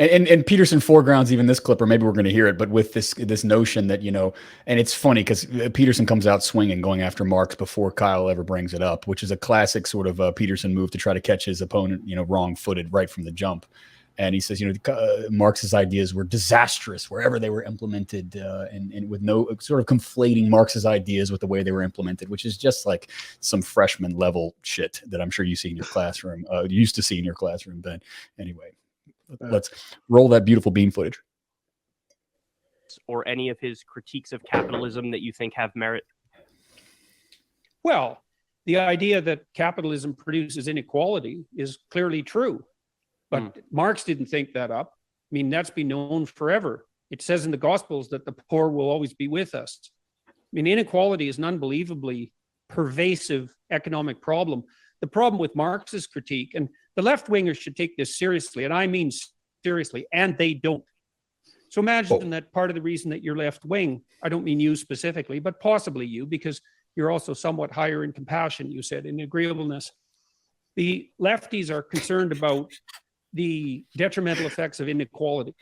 And Peterson foregrounds even this clip, or maybe we're going to hear it, but with this notion that, and it's funny because Peterson comes out swinging, going after Marx before Kyle ever brings it up, which is a classic sort of Peterson move to try to catch his opponent, wrong-footed right from the jump. And he says, Marx's ideas were disastrous wherever they were implemented, and with no sort of conflating Marx's ideas with the way they were implemented, which is just like some freshman level shit that I'm sure you see in your classroom, used to see in your classroom, Ben. Anyway, let's roll that beautiful bean footage. Or any of his critiques of capitalism that you think have merit? Well, the idea that capitalism produces inequality is clearly true. But Marx didn't think that up. I mean, that's been known forever. It says in the Gospels that the poor will always be with us. I mean, inequality is an unbelievably pervasive economic problem. The problem with Marx's critique, and the left-wingers should take this seriously, and I mean seriously, and they don't. So imagine that part of the reason that you're left-wing, I don't mean you specifically, but possibly you, because you're also somewhat higher in compassion, you said, in agreeableness. The lefties are concerned about the detrimental effects of inequality,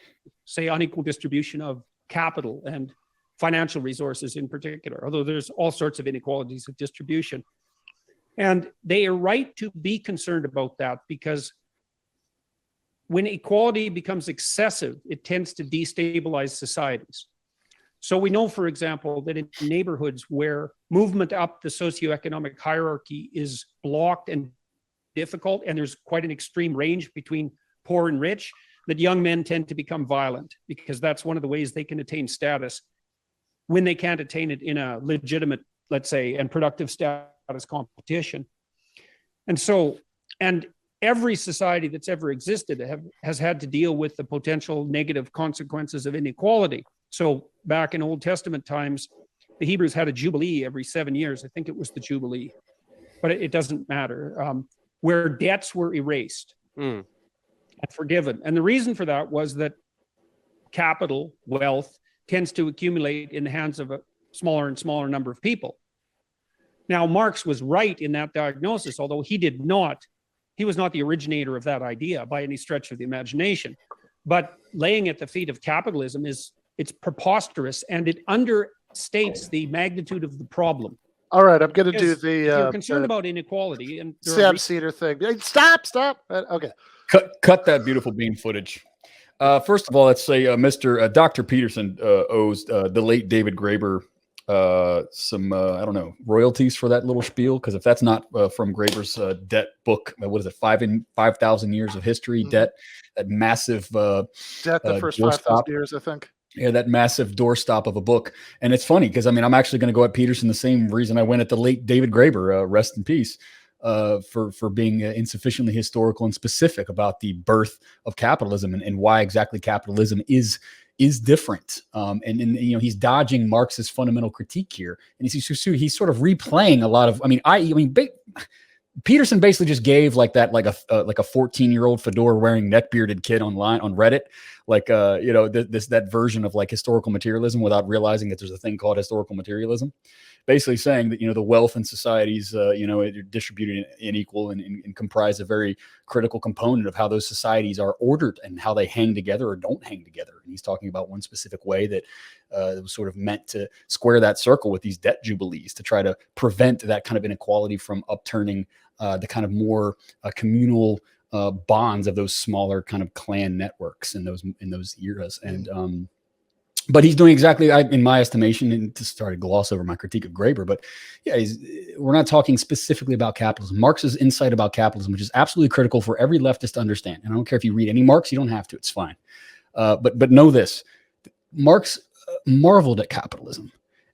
say unequal distribution of capital and financial resources in particular, although there's all sorts of inequalities of distribution. And they are right to be concerned about that, because when equality becomes excessive, it tends to destabilize societies. So we know, for example, that in neighborhoods where movement up the socioeconomic hierarchy is blocked and difficult, and there's quite an extreme range between poor and rich, that young men tend to become violent, because that's one of the ways they can attain status when they can't attain it in a legitimate, let's say, and productive status competition. And so, and every society that's ever existed has had to deal with the potential negative consequences of inequality. So back in Old Testament times, the Hebrews had a jubilee every 7 years. I think it was the jubilee, but it doesn't matter, where debts were erased and forgiven. And the reason for that was that capital, wealth, tends to accumulate in the hands of a smaller and smaller number of people. Now, Marx was right in that diagnosis, although he was not the originator of that idea by any stretch of the imagination. But laying at the feet of capitalism it's preposterous, and it understates the magnitude of the problem. All right, I'm going to do the... if you're concerned about inequality... and Sam Cedar thing. Stop! Okay. Cut that beautiful bean footage. First of all, let's say Dr. Peterson owes the late David Graeber some, I don't know, royalties for that little spiel, because if that's not from Graeber's debt book, what is it, 5,000 years of history, debt, that massive... debt the first 5,000 years, I think. Yeah, that massive doorstop of a book. And it's funny because, I'm actually going to go at Peterson the same reason I went at the late David Graeber, rest in peace, for being insufficiently historical and specific about the birth of capitalism and why exactly capitalism is different. And he's dodging Marx's fundamental critique here. And he's sort of replaying a lot of, Peterson basically just gave like a 14-year-old fedora-wearing neck-bearded kid online on Reddit, that version of like historical materialism without realizing that there's a thing called historical materialism. Basically saying that the wealth in societies are distributed unequal and comprise a very critical component of how those societies are ordered and how they hang together or don't hang together. And he's talking about one specific way that was sort of meant to square that circle with these debt jubilees to try to prevent that kind of inequality from upturning the kind of more communal bonds of those smaller kind of clan networks in those eras. And but he's doing exactly, in my estimation, and to start to gloss over my critique of Graeber, but yeah, we're not talking specifically about capitalism. Marx's insight about capitalism, which is absolutely critical for every leftist to understand. And I don't care if you read any Marx, you don't have to, it's fine. But know this, Marx marveled at capitalism.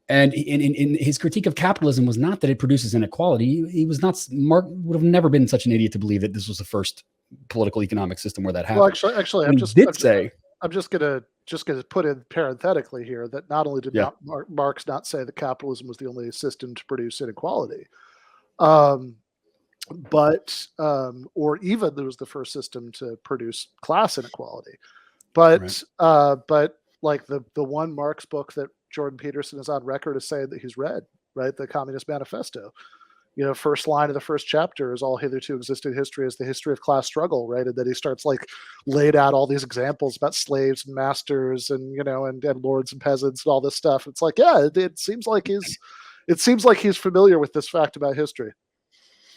And in his critique of capitalism was not that it produces inequality. Marx would have never been such an idiot to believe that this was the first political economic system where that happened. Well, actually, I'm just going to put in parenthetically here that not only did Marx not say that capitalism was the only system to produce inequality, but or even there was the first system to produce class inequality, but like the one Marx book that Jordan Peterson is on record as saying that he's read, right, the Communist Manifesto, first line of the first chapter is all hitherto existing history is the history of class struggle, right? And then he starts like laid out all these examples about slaves and masters and and lords and peasants and all this stuff. It's like, yeah, it seems like he's familiar with this fact about history.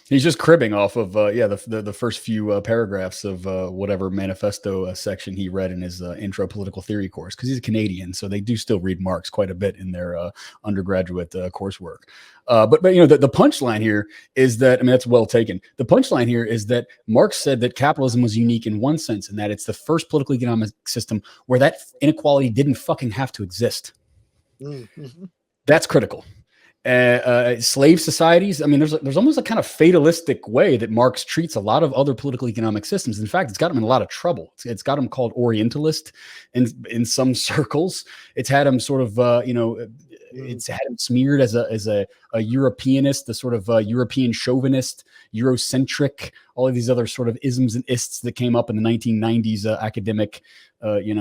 He's just cribbing off of the first few paragraphs of whatever manifesto section he read in his intro political theory course, because he's a Canadian, so they do still read Marx quite a bit in their undergraduate coursework. But the punchline here is that, I mean, that's well taken. The punchline here is that Marx said that capitalism was unique in one sense, and that it's the first political economic system where that inequality didn't fucking have to exist. Mm-hmm. That's critical. Slave societies. I mean, there's almost a kind of fatalistic way that Marx treats a lot of other political economic systems. In fact, it's got him in a lot of trouble. It's got him called Orientalist in some circles. It's had him sort of, it's had him smeared as a Europeanist, the sort of European chauvinist, Eurocentric, all of these other sort of isms and ists that came up in the 1990s academic,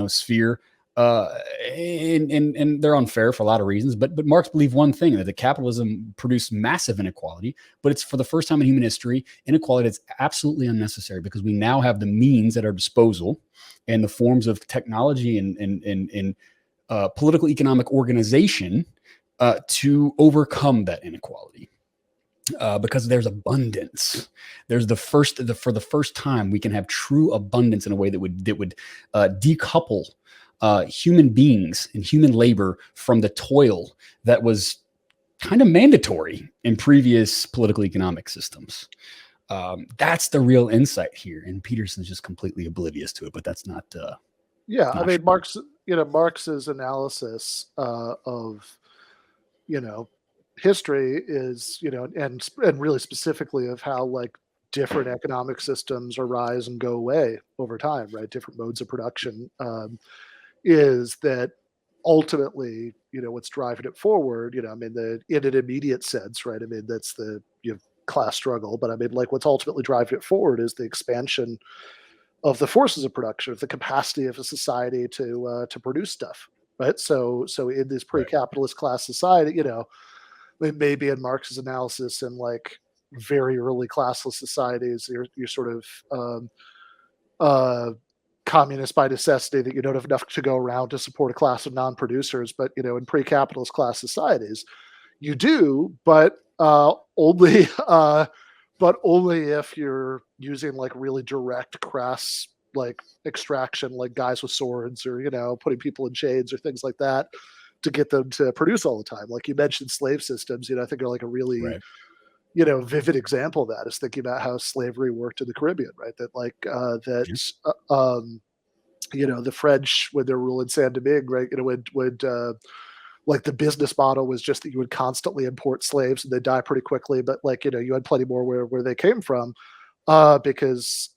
sphere. And they're unfair for a lot of reasons, but Marx believed one thing, that the capitalism produced massive inequality, but it's for the first time in human history, inequality that's absolutely unnecessary, because we now have the means at our disposal and the forms of technology and political economic organization to overcome that inequality. Because there's abundance. There's for the first time, we can have true abundance in a way that would decouple human beings and human labor from the toil that was kind of mandatory in previous political economic systems. That's the real insight here, and Peterson's just completely oblivious to it. But that's not. I mean, Marx's analysis of history is and really specifically of how like different economic systems arise and go away over time, right? Different modes of production. Is that ultimately, what's driving it forward, I mean, in an immediate sense, right? I mean, that's the class struggle, but I mean, like what's ultimately driving it forward is the expansion of the forces of production, of the capacity of a society to produce stuff, right? So in this pre-capitalist class society, maybe in Marx's analysis in like very early classless societies, you're sort of communist by necessity, that you don't have enough to go around to support a class of non-producers. But in pre-capitalist class societies, you do, but only if you're using like really direct crass like extraction, like guys with swords, or putting people in chains or things like that to get them to produce all the time. Like you mentioned, slave systems. I think are like a really vivid example of that is thinking about how slavery worked in the Caribbean, right? That like the French, when they're ruling Saint Domingue, right, would like the business model was just that you would constantly import slaves and they'd die pretty quickly, but like you had plenty more where they came from, because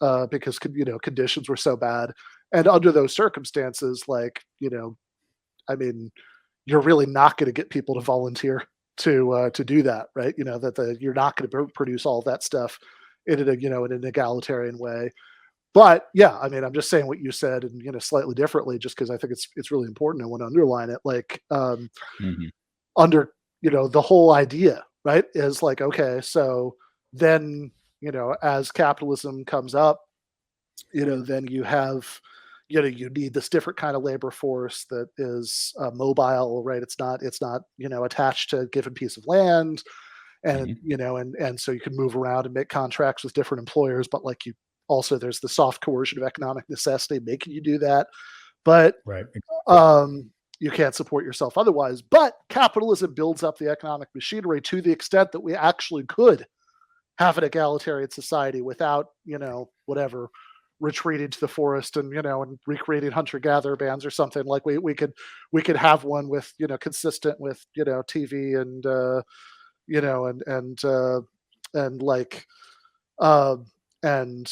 conditions were so bad, and under those circumstances, like I mean, you're really not going to get people to volunteer to do that, right? You're not going to produce all that stuff in an egalitarian way. But yeah, I mean, I'm just saying what you said, and slightly differently, just because I think it's really important. I want to underline it. Like under the whole idea, right, is like, okay, so then as capitalism comes up, then you have you need this different kind of labor force that is mobile, right? It's not attached to a given piece of land, and and so you can move around and make contracts with different employers, but like also there's the soft coercion of economic necessity making you do that, but you can't support yourself otherwise. But capitalism builds up the economic machinery to the extent that we actually could have an egalitarian society without whatever retreating to the forest and and recreating hunter-gatherer bands or something. Like we could have one with consistent with TV and and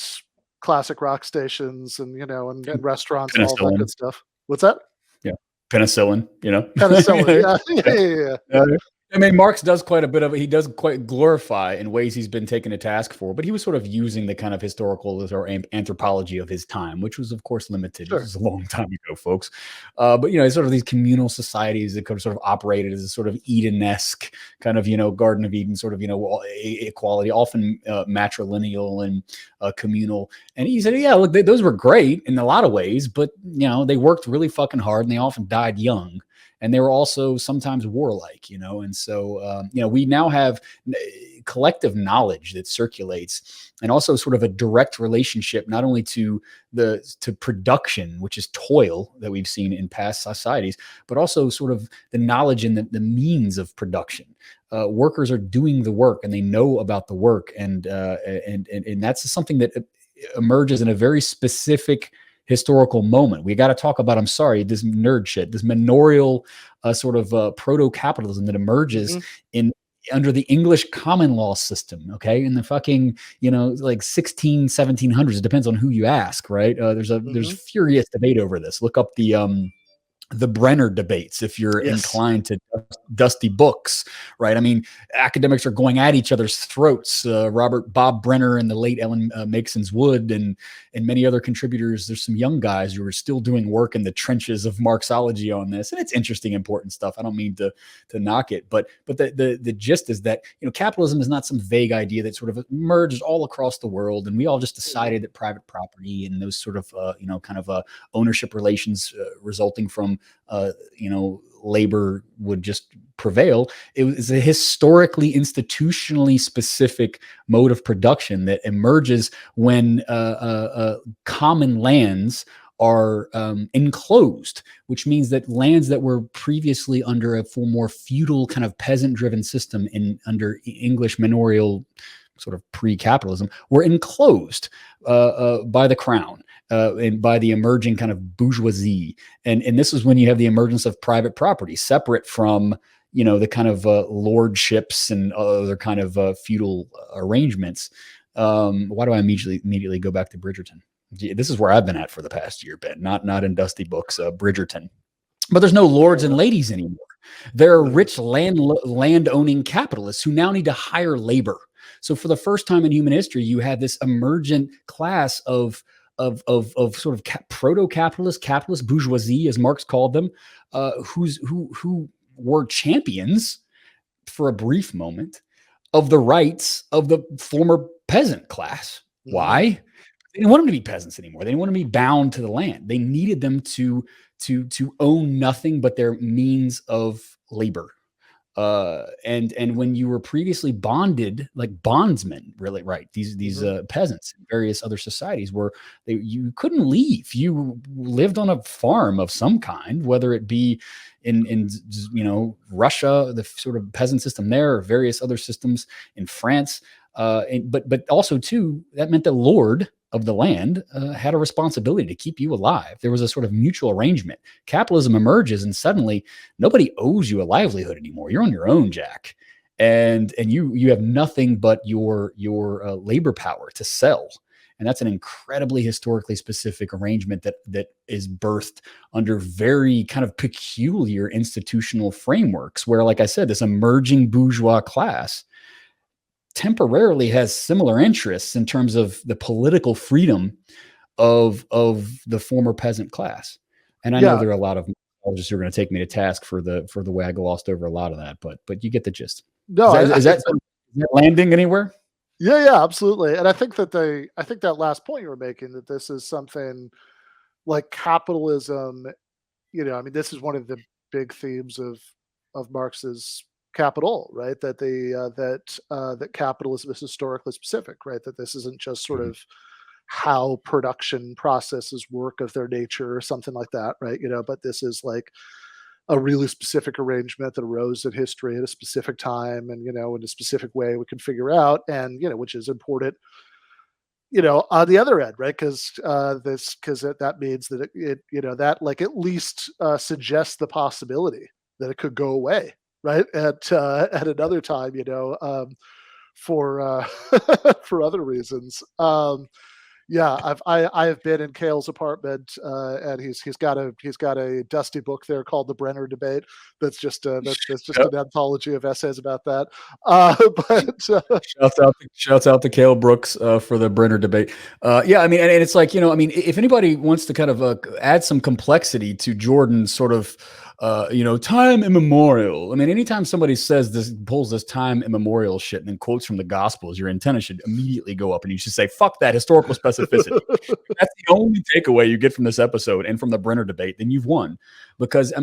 classic rock stations and and restaurants and all that good stuff. What's that? Yeah, penicillin. Penicillin. Yeah. I mean, Marx does quite a bit of it. He does quite glorify in ways he's been taken to task for, but he was sort of using the kind of historical or anthropology of his time, which was, of course, limited. Sure. This was a long time ago, folks. But, sort of these communal societies that could sort of operated as a sort of Eden-esque kind of, Garden of Eden sort of, equality, often matrilineal and communal. And he said, yeah, look, those were great in a lot of ways, but, they worked really fucking hard and they often died young. And they were also sometimes warlike, and so we now have collective knowledge that circulates, and also sort of a direct relationship not only to production, which is toil that we've seen in past societies, but also sort of the knowledge and the means of production. Workers are doing the work, and they know about the work, and that's something that emerges in a very specific historical moment. We got to talk about, I'm sorry, this nerd shit, this manorial sort of proto-capitalism that emerges in under the English common law system, okay? In the fucking, like 1700s, it depends on who you ask, right? There's furious debate over this. Look up the Brenner debates if you're inclined to dusty books, right? I mean, academics are going at each other's throats. Bob Brenner and the late Ellen Makesons Wood and many other contributors. There's some young guys who are still doing work in the trenches of Marxology on this, and it's interesting, important stuff. I don't mean to knock it, but the gist is that capitalism is not some vague idea that sort of emerged all across the world, and we all just decided that private property and those sort of ownership relations resulting from labor would just prevail. It was a historically, institutionally specific mode of production that emerges when common lands are enclosed, which means that lands that were previously under a more feudal kind of peasant-driven system under English manorial sort of pre-capitalism were enclosed by the crown. And by the emerging kind of bourgeoisie. And this is when you have the emergence of private property, separate from, the kind of lordships and other kind of feudal arrangements. Why do I immediately go back to Bridgerton? This is where I've been at for the past year, Ben, not in dusty books, Bridgerton. But there's no lords and ladies anymore. There are rich land-owning capitalists who now need to hire labor. So for the first time in human history, you had this emergent class of sort of proto-capitalist, capitalist bourgeoisie, as Marx called them, who were champions for a brief moment of the rights of the former peasant class. Why? They didn't want them to be peasants anymore. They didn't want to be bound to the land. They needed them to own nothing but their means of labor. And when you were previously bonded, like bondsmen, really, right? These peasants in various other societies where you couldn't leave. You lived on a farm of some kind, whether it be in Russia, the sort of peasant system there, or various other systems in France. But also too, that meant the lord of the land had a responsibility to keep you alive. There was a sort of mutual arrangement. Capitalism emerges, and suddenly nobody owes you a livelihood anymore. You're on your own, Jack, and you have nothing but your labor power to sell. And that's an incredibly historically specific arrangement that is birthed under very kind of peculiar institutional frameworks, where, like I said, this emerging bourgeois class temporarily has similar interests in terms of the political freedom of the former peasant class. And I know there are a lot of psychologists who are going to take me to task for the way I glossed over a lot of that, but you get the gist. No, is that landing anywhere? Yeah, absolutely. And I think that last point you were making, that this is something like capitalism, this is one of the big themes of Marx's Capital, right? That that capitalism is historically specific, right? That this isn't just sort of how production processes work of their nature or something like that, right? But this is like a really specific arrangement that arose in history at a specific time, and in a specific way we can figure out, and which is important, on the other end, right? Because that means that it that like at least suggests the possibility that it could go away, right? At another time, for for other reasons. Yeah, I have been in Cale's apartment, and he's got a dusty book there called The Brenner Debate. That's just Yep. an anthology of essays about that. Uh, but Shouts out to Cale Brooks for the Brenner debate. Yeah, I mean, and it's like, I mean, if anybody wants to kind of add some complexity to Jordan's sort of, time immemorial. I mean, anytime somebody says this, pulls this time immemorial shit and then quotes from the Gospels, your antenna should immediately go up and you should say, fuck that historical specificity. That's the only takeaway you get from this episode and from the Brenner debate, then you've won. Because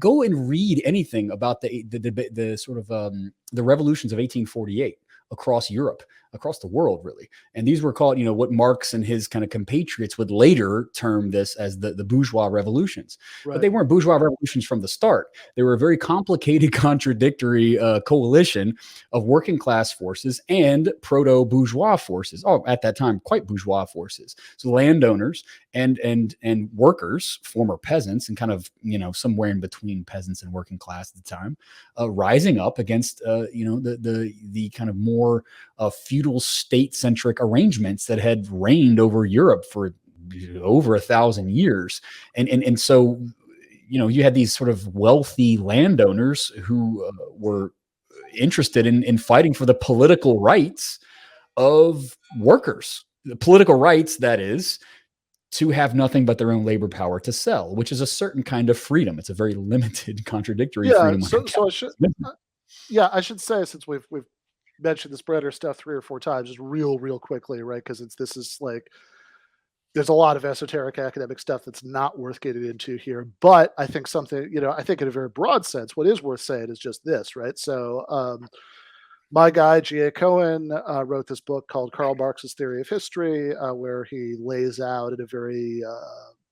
go and read anything about the sort of the revolutions of 1848 across Europe, across the world, really. And these were called, what Marx and his kind of compatriots would later term this as the bourgeois revolutions. Right. But they weren't bourgeois revolutions from the start. They were a very complicated, contradictory coalition of working class forces and proto-bourgeois forces. Oh, at that time, quite bourgeois forces. So landowners and workers, former peasants, and kind of, somewhere in between peasants and working class at the time, rising up against, the kind of more feudal state-centric arrangements that had reigned over Europe for over 1,000 years. And so, you had these sort of wealthy landowners who were interested in fighting for the political rights of workers, the political rights, that is, to have nothing but their own labor power to sell, which is a certain kind of freedom. It's a very limited, contradictory freedom. I should say, since we've mentioned this Brenner stuff 3 or 4 times, just real quickly, right? Because this is like, there's a lot of esoteric academic stuff that's not worth getting into here. But I think something, I think in a very broad sense, what is worth saying is just this, right? So my guy, G.A. Cohen, wrote this book called Karl Marx's Theory of History, where he lays out in a very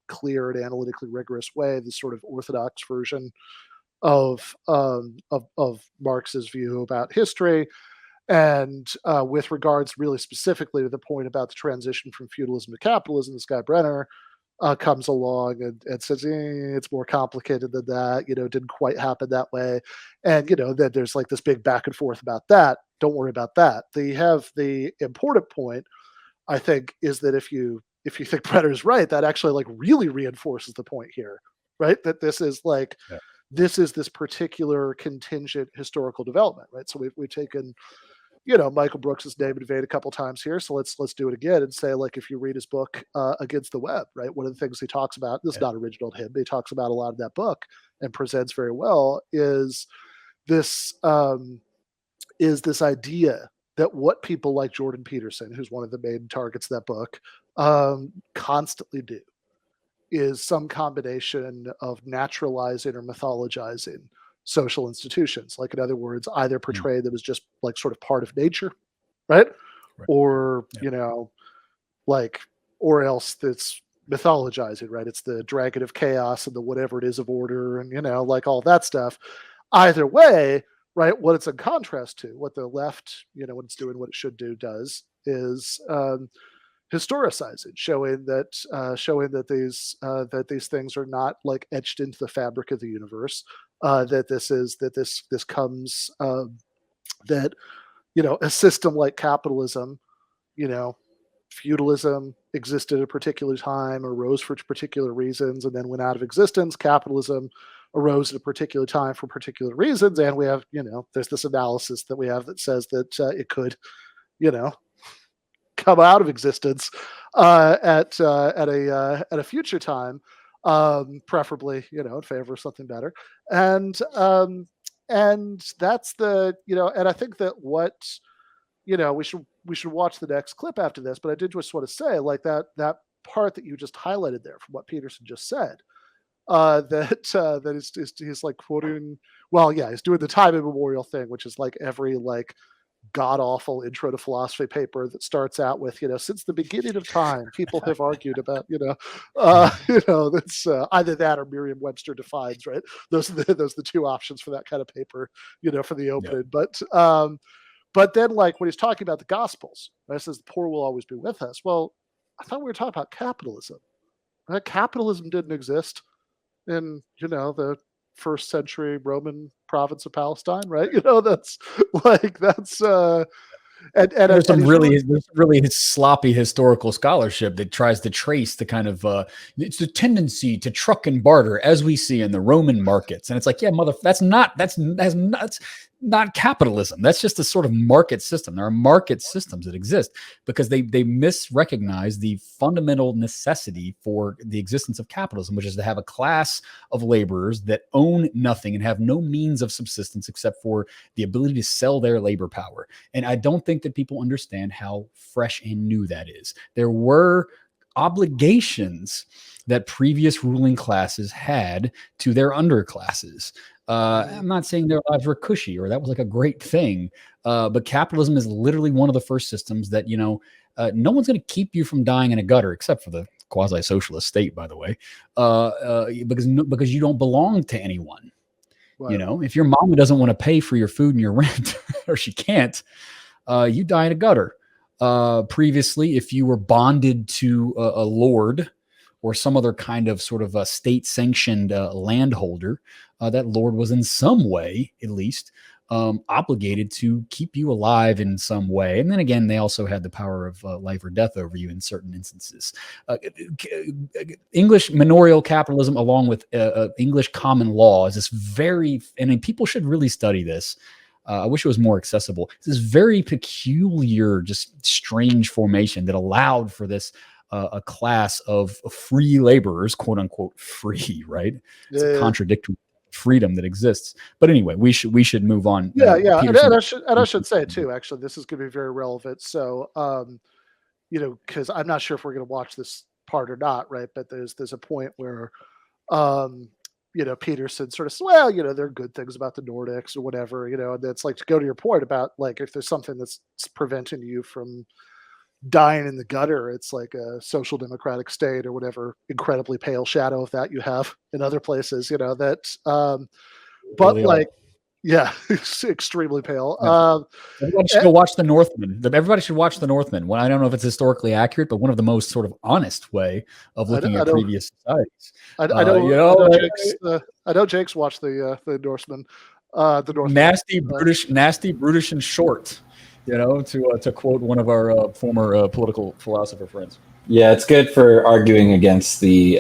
clear and analytically rigorous way the sort of orthodox version of Marx's view about history. And with regards really specifically to the point about the transition from feudalism to capitalism, this guy Brenner comes along and says, it's more complicated than that, it didn't quite happen that way. And, then there's like this big back and forth about that. Don't worry about that. The important point, I think, is that if you think Brenner's right, that actually like really reinforces the point here, right? That this is like, this is this particular contingent historical development, right? So we've taken, Michael Brooks's name in vain a couple times here. So let's do it again and say, like, if you read his book, Against the Web, right? One of the things he talks about, this is not original to him, but he talks about a lot of that book and presents very well, is this idea that what people like Jordan Peterson, who's one of the main targets of that book, constantly do is some combination of naturalizing or mythologizing social institutions. Like, in other words, either portray them as just like sort of part of nature, right? Or, or else that's mythologizing, right? It's the dragon of chaos and the whatever it is of order and, like all that stuff. Either way, right, what it's in contrast to, what the left, when it's doing what it should do, does is historicizing, showing that these things are not like etched into the fabric of the universe. That this comes that a system like capitalism, feudalism existed at a particular time, arose for particular reasons, and then went out of existence. Capitalism arose at a particular time for particular reasons, and we have there's this analysis that we have that says that it could come out of existence at a future time, preferably in favor of something better. And that's the and I think that what we should watch the next clip after this, but I did just want to say, like, that part that you just highlighted there from what Peterson just said, that he's like quoting, he's doing the time immemorial thing, which is like every like god awful intro to philosophy paper that starts out with since the beginning of time people have argued about that's either that or Merriam-Webster defines, right? Those are the two options for that kind of paper for the opening. But then, like, when he's talking about the Gospels, right, it says the poor will always be with us. Well, I thought we were talking about capitalism, right? Capitalism didn't exist in the first century Roman province of Palestine, right? That's there's some really sloppy historical scholarship that tries to trace the kind of it's the tendency to truck and barter as we see in the Roman markets, and it's like, yeah, that's not capitalism. That's just a sort of market system. There are market systems that exist because they misrecognize the fundamental necessity for the existence of capitalism, which is to have a class of laborers that own nothing and have no means of subsistence except for the ability to sell their labor power. And I don't think that people understand how fresh and new that is. There were obligations that previous ruling classes had to their underclasses. I'm not saying their lives were cushy or that was like a great thing, but capitalism is literally one of the first systems that, no one's going to keep you from dying in a gutter, except for the quasi-socialist state, by the way, because you don't belong to anyone. Right. If your mama doesn't want to pay for your food and your rent, or she can't, you die in a gutter. Previously, if you were bonded to a lord or some other kind of sort of a state-sanctioned landholder, that lord was in some way, at least, obligated to keep you alive in some way. And then again, they also had the power of life or death over you in certain instances. English manorial capitalism, along with English common law, is this people should really study this. I wish it was more accessible. It's this very peculiar, just strange formation that allowed for this a class of free laborers, quote unquote, free, right? It's a contradictory freedom that exists. But anyway, we should move on. And I should say too, actually, this is going to be very relevant. So, because I'm not sure if we're going to watch this part or not, right? But there's a point where, Peterson sort of says, well, there are good things about the Nordics or whatever, and that's like, to go to your point about like, if there's something that's preventing you from dying in the gutter, it's like a social democratic state or whatever incredibly pale shadow of that you have in other places, but really like, yeah, it's extremely pale. Everybody should go watch The Northman. Everybody should watch The Northman. Well, I don't know if it's historically accurate, but one of the most sort of honest way of looking at previous societies. I know Jake's watched the Norseman. The Northman. Nasty, brutish, and short. To quote one of our former political philosopher friends. Yeah, it's good for arguing against the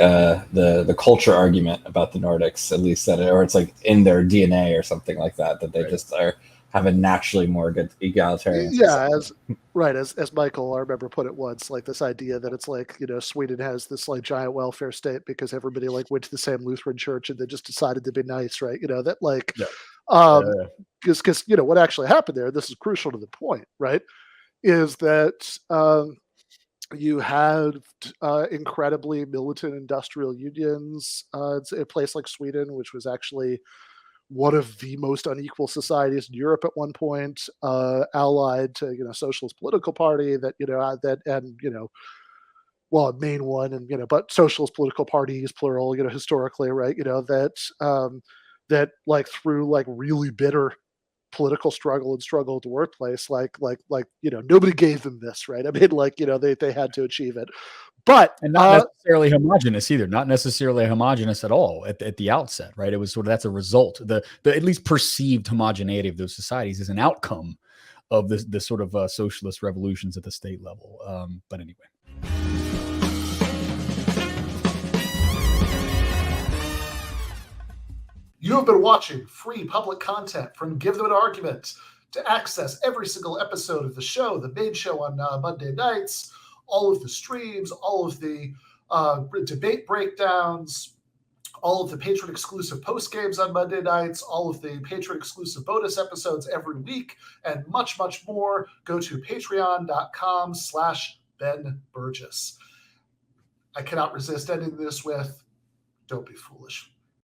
culture argument about the Nordics, at least or it's like in their DNA or something like that they just have a naturally more good egalitarian. Yeah, as Michael, I remember, put it once, like this idea that it's like, Sweden has this like giant welfare state because everybody like went to the same Lutheran church and they just decided to be nice, right? That like. Yeah. Because what actually happened there, this is crucial to the point, right, is that you had incredibly militant industrial unions. It's a place like Sweden, which was actually one of the most unequal societies in Europe at one point, allied to socialist political party that a main one, and but socialist political parties plural, historically, right, that like through like really bitter political struggle at the workplace, like nobody gave them this, right? I mean, like they had to achieve it, but and not necessarily homogenous either. Not necessarily homogenous at all at the outset, right? It was sort of that's a result. The at least perceived homogeneity of those societies is an outcome of the sort of socialist revolutions at the state level. But anyway. You have been watching free public content from Give Them an Argument. To access every single episode of the show, the main show on Monday nights, all of the streams, all of the debate breakdowns, all of the patron-exclusive post-games on Monday nights, all of the patron-exclusive bonus episodes every week, and much, much more, go to patreon.com/Ben Burgis. I cannot resist ending this with, don't be foolish.